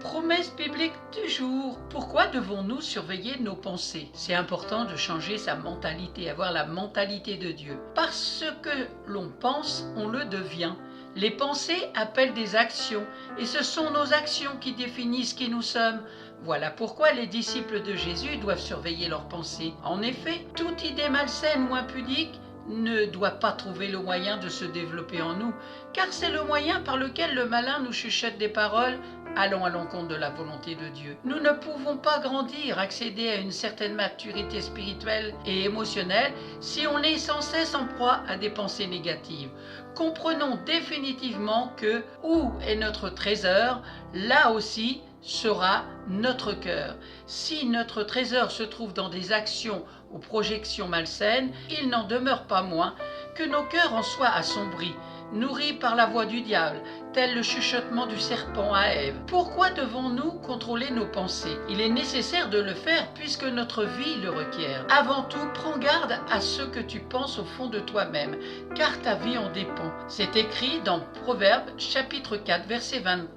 Promesse biblique du jour. Pourquoi devons-nous surveiller nos pensées? C'est important de changer sa mentalité, avoir la mentalité de Dieu. Parce que l'on pense, on le devient. Les pensées appellent des actions, et ce sont nos actions qui définissent qui nous sommes. Voilà pourquoi les disciples de Jésus doivent surveiller leurs pensées. En effet, toute idée malsaine ou impudique ne doit pas trouver le moyen de se développer en nous, car c'est le moyen par lequel le malin nous chuchote des paroles allant à l'encontre de la volonté de Dieu. Nous ne pouvons pas grandir, accéder à une certaine maturité spirituelle et émotionnelle si on est sans cesse en proie à des pensées négatives. Comprenons définitivement que où est notre trésor, là aussi sera notre cœur. Si notre trésor se trouve dans des actions ou projections malsaines, il n'en demeure pas moins que nos cœurs en soient assombris, nourris par la voix du diable, tel le chuchotement du serpent à Ève. Pourquoi devons-nous contrôler nos pensées? Il est nécessaire de le faire puisque notre vie le requiert. Avant tout, prends garde à ce que tu penses au fond de toi-même, car ta vie en dépend. C'est écrit dans Proverbes chapitre 4, verset 23.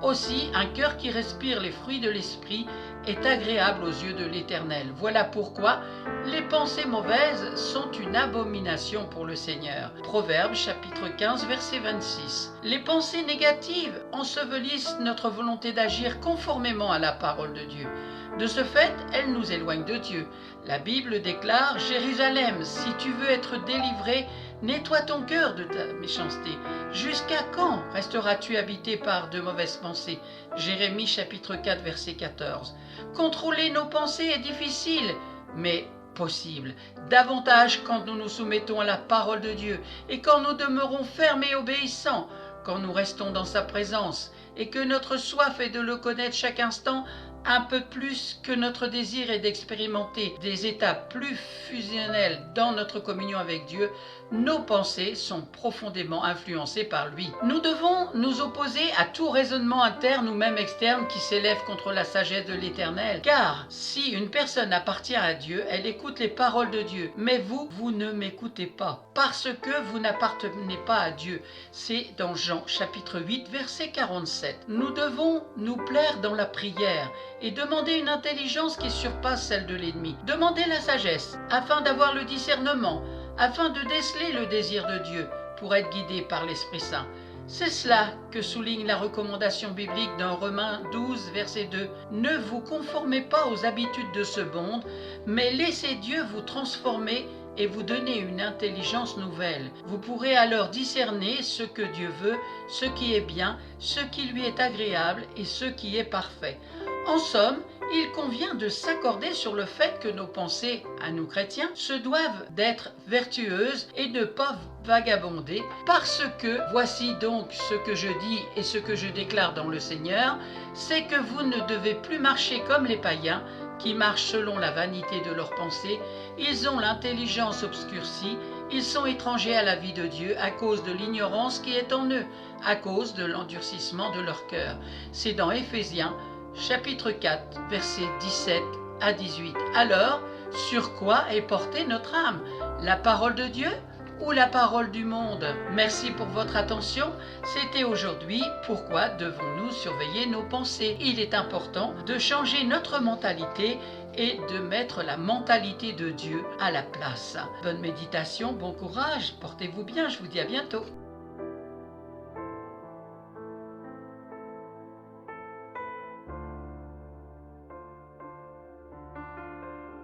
Aussi, un cœur qui respire les fruits de l'esprit est agréable aux yeux de l'Éternel. Voilà pourquoi les pensées mauvaises sont une abomination pour le Seigneur. Proverbes chapitre 15 verset 26. Les pensées négatives ensevelissent notre volonté d'agir conformément à la parole de Dieu. De ce fait, elles nous éloignent de Dieu. La Bible déclare: Jérusalem, si tu veux être délivré, nettoie ton cœur de ta méchanceté. Jusqu'à quand resteras-tu habité par de mauvaises pensées? Jérémie chapitre 4 verset 14. Contrôler nos pensées est difficile, mais possible. Davantage quand nous nous soumettons à la parole de Dieu et quand nous demeurons fermes et obéissants, quand nous restons dans sa présence et que notre soif est de le connaître chaque instant, un peu plus que notre désir est d'expérimenter des états plus fusionnels dans notre communion avec Dieu, nos pensées sont profondément influencées par lui. Nous devons nous opposer à tout raisonnement interne ou même externe qui s'élève contre la sagesse de l'Éternel. Car si une personne appartient à Dieu, elle écoute les paroles de Dieu. Mais vous ne m'écoutez pas, parce que vous n'appartenez pas à Dieu. C'est dans Jean chapitre 8 verset 47. Nous devons nous plaire dans la prière et demander une intelligence qui surpasse celle de l'ennemi. Demandez la sagesse, afin d'avoir le discernement, afin de déceler le désir de Dieu, pour être guidé par l'Esprit Saint. C'est cela que souligne la recommandation biblique dans Romains 12, verset 2. Ne vous conformez pas aux habitudes de ce monde, mais laissez Dieu vous transformer et vous donner une intelligence nouvelle. Vous pourrez alors discerner ce que Dieu veut, ce qui est bien, ce qui lui est agréable et ce qui est parfait. En somme, il convient de s'accorder sur le fait que nos pensées, à nous chrétiens, se doivent d'être vertueuses et ne pas vagabonder, parce que, voici donc ce que je dis et ce que je déclare dans le Seigneur, c'est que vous ne devez plus marcher comme les païens, qui marchent selon la vanité de leurs pensées. Ils ont l'intelligence obscurcie, ils sont étrangers à la vie de Dieu à cause de l'ignorance qui est en eux, à cause de l'endurcissement de leur cœur. C'est dans Éphésiens chapitre 4, versets 17 à 18. Alors, sur quoi est portée notre âme? La parole de Dieu ou la parole du monde? Merci pour votre attention. C'était aujourd'hui Pourquoi devons-nous surveiller nos pensées? Il est important de changer notre mentalité et de mettre la mentalité de Dieu à la place. Bonne méditation, bon courage, portez-vous bien, je vous dis à bientôt.